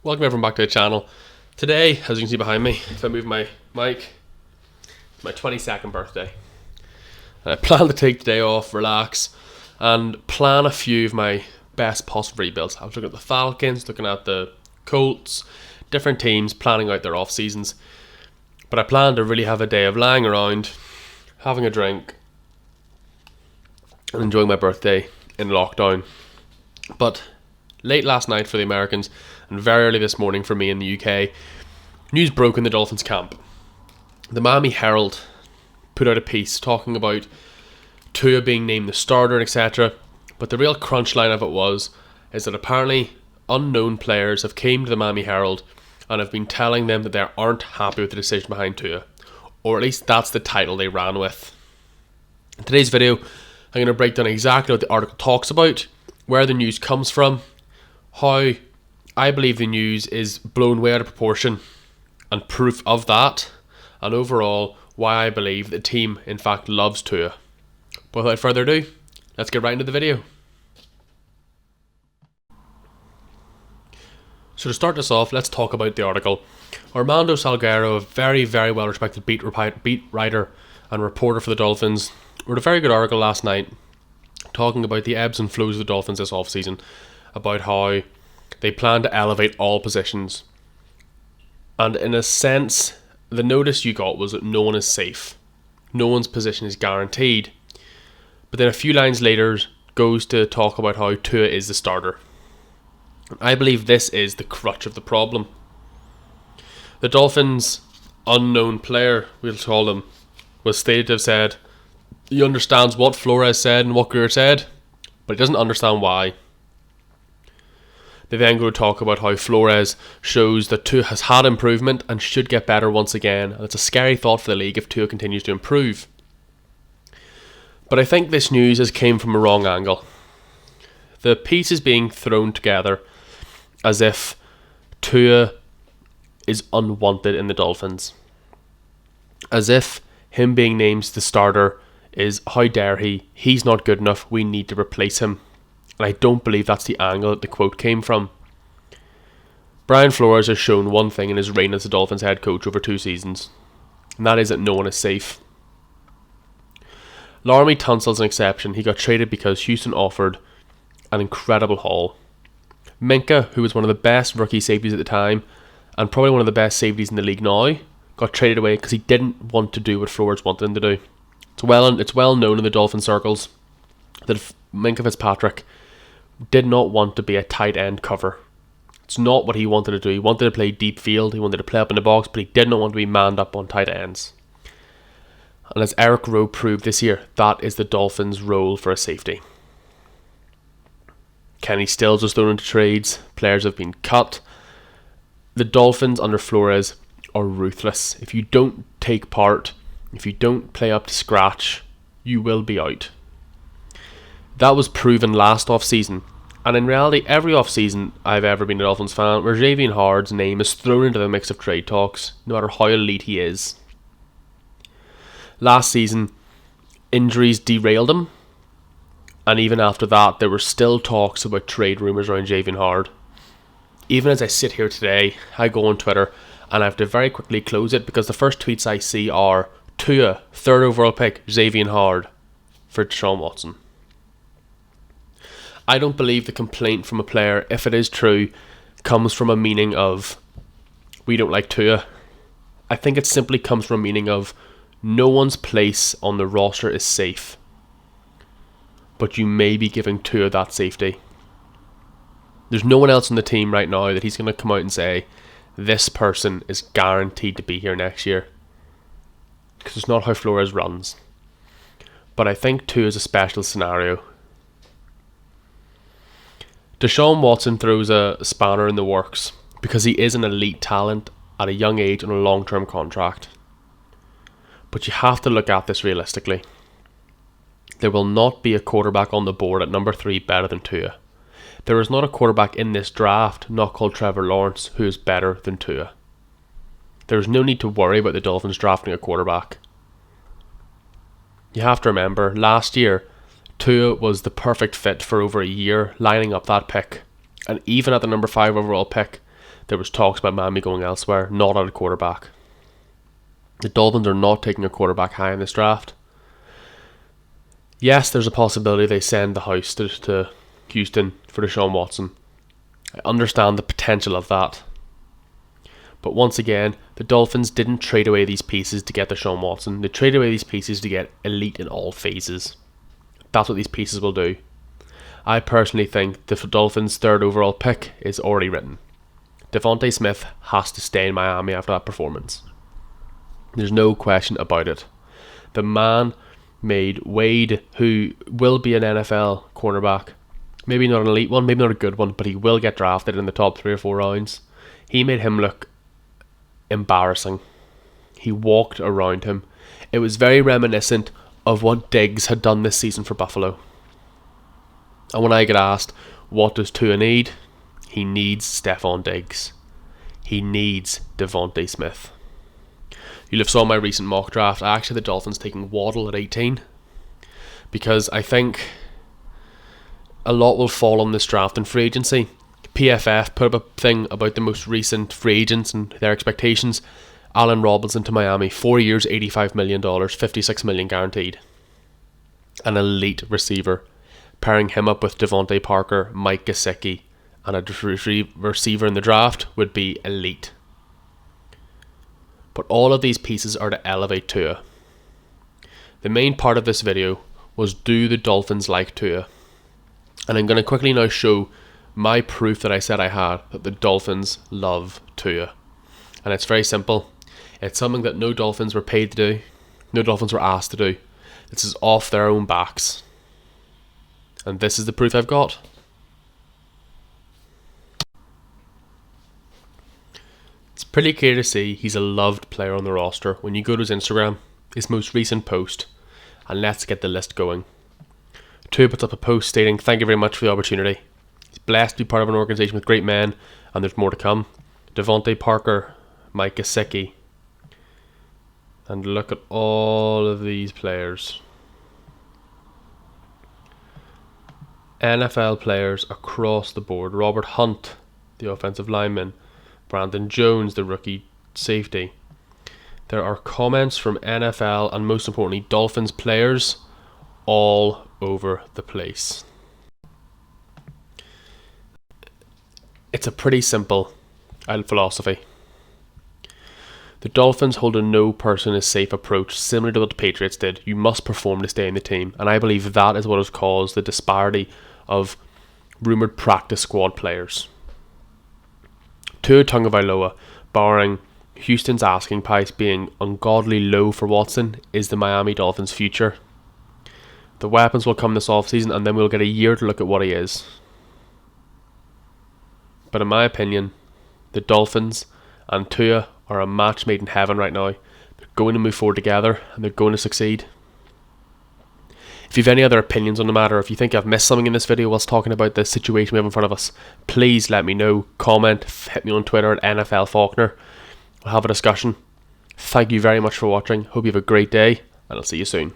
Welcome everyone back to the channel. Today, as you can see behind me, if I move my mic, it's my 22nd birthday. And I plan to take the day off, relax, and plan a few of my best possible rebuilds. I was looking at the Falcons, looking at the Colts, different teams, planning out their off seasons. But I plan to really have a day of lying around, having a drink, and enjoying my birthday in lockdown. But late last night for the Americans and very early this morning for me in the UK, news broke in the Dolphins camp. The Miami Herald put out a piece talking about Tua being named the starter, etc. But the real crunch line of it is that apparently unknown players have came to the Miami Herald and have been telling them that they aren't happy with the decision behind Tua. Or at least that's the title they ran with. In today's video, I'm going to break down exactly what the article talks about, where the news comes from, how I believe the news is blown way out of proportion and proof of that, and overall why I believe the team in fact loves Tua. But without further ado, let's get right into the video. So to start this off, let's talk about the article. Armando Salguero, a very, very well respected beat writer and reporter for the Dolphins, wrote a very good article last night talking about the ebbs and flows of the Dolphins this offseason, about how they plan to elevate all positions. And in a sense, the notice you got was that no one is safe. No one's position is guaranteed. But then a few lines later goes to talk about how Tua is the starter. I believe this is the crutch of the problem. The Dolphins' unknown player, we'll call him, was stated to have said he understands what Flores said and what Greer said, but he doesn't understand why. They then go to talk about how Flores shows that Tua has had improvement and should get better once again, and it's a scary thought for the league if Tua continues to improve. But I think this news has came from a wrong angle. The piece is being thrown together as if Tua is unwanted in the Dolphins. As if him being named the starter is, how dare he's not good enough, we need to replace him. And I don't believe that's the angle that the quote came from. Brian Flores has shown one thing in his reign as the Dolphins head coach over 2 seasons, and that is that no one is safe. Laremy Tunsil's an exception. He got traded because Houston offered an incredible haul. Minka, who was one of the best rookie safeties at the time, and probably one of the best safeties in the league now, got traded away because he didn't want to do what Flores wanted him to do. It's well known in the Dolphin circles that Minka Fitzpatrick did not want to be a tight end cover. It's not what he wanted to do. He wanted to play deep field, he wanted to play up in the box, but he did not want to be manned up on tight ends. And as Eric Rowe proved this year, that is the Dolphins' role for a safety. Kenny Stills was thrown into trades, players have been cut. The Dolphins under Flores are ruthless. If you don't take part, if you don't play up to scratch, you will be out. That was proven last off-season, and in reality every off-season I've ever been a Dolphins fan where Xavier Hard's name is thrown into the mix of trade talks, no matter how elite he is. Last season, injuries derailed him, and even after that there were still talks about trade rumours around Xavier Hard. Even as I sit here today, I go on Twitter and I have to very quickly close it because the first tweets I see are Tua, 3rd overall pick, Xavier Hard for Deshaun Watson. I don't believe the complaint from a player, if it is true, comes from a meaning of we don't like Tua. I think it simply comes from a meaning of no one's place on the roster is safe, but you may be giving Tua that safety. There's no one else on the team right now that he's going to come out and say this person is guaranteed to be here next year, because it's not how Flores runs. But I think Tua is a special scenario. Deshaun Watson throws a spanner in the works because he is an elite talent at a young age on a long-term contract. But you have to look at this realistically. There will not be a quarterback on the board at number 3 better than Tua. There is not a quarterback in this draft not called Trevor Lawrence who is better than Tua. There is no need to worry about the Dolphins drafting a quarterback. You have to remember, last year Tua was the perfect fit for over a year, lining up that pick. And even at the number 5 overall pick, there was talks about Miami going elsewhere, not at a quarterback. The Dolphins are not taking a quarterback high in this draft. Yes, there's a possibility they send the house to Houston for Deshaun Watson. I understand the potential of that. But once again, the Dolphins didn't trade away these pieces to get Deshaun Watson. They traded away these pieces to get elite in all phases. That's what these pieces will do. I personally think the Dolphins' third overall pick is already written. Devontae Smith has to stay in Miami after that performance. There's no question about it. The man made Wade, who will be an NFL cornerback, maybe not an elite one, maybe not a good one, but he will get drafted in the top 3 or 4 rounds. He made him look embarrassing. He walked around him. It was very reminiscent of what Diggs had done this season for Buffalo. And when I get asked, what does Tua need? He needs Stephon Diggs. He needs Devontae Smith. You'll have saw my recent mock draft. I actually had the Dolphins taking Waddle at 18, because I think a lot will fall on this draft in free agency. PFF put up a thing about the most recent free agents and their expectations. Allen Robinson to Miami, 4 years, $85 million, $56 million guaranteed. An elite receiver. Pairing him up with Devontae Parker, Mike Gesicki, and a receiver in the draft would be elite. But all of these pieces are to elevate Tua. The main part of this video was, do the Dolphins like Tua? And I'm going to quickly now show my proof that I said I had, that the Dolphins love Tua. And it's very simple. It's something that no Dolphins were paid to do. No Dolphins were asked to do. This is off their own backs. And this is the proof I've got. It's pretty clear to see he's a loved player on the roster. When you go to his Instagram, his most recent post, and let's get the list going. Tua puts up a post stating, "Thank you very much for the opportunity. He's blessed to be part of an organisation with great men, and there's more to come. Devontae Parker, Mike Gesicki." And look at all of these players. NFL players across the board. Robert Hunt, the offensive lineman. Brandon Jones, the rookie safety. There are comments from NFL and, most importantly, Dolphins players all over the place. It's a pretty simple philosophy. The Dolphins hold a no person is safe approach, similar to what the Patriots did. You must perform to stay in the team, and I believe that is what has caused the disparity of rumoured practice squad players. Tua Tagovailoa, barring Houston's asking price being ungodly low for Watson, is the Miami Dolphins' future. The weapons will come this offseason, and then we'll get a year to look at what he is. But in my opinion, the Dolphins and Tua are a match made in heaven right now. They're going to move forward together, and they're going to succeed. If you have any other opinions on the matter, if you think I've missed something in this video whilst talking about the situation we have in front of us, please let me know. Comment, hit me on Twitter at NFL Faulkner. We'll have a discussion. Thank you very much for watching. Hope you have a great day, and I'll see you soon.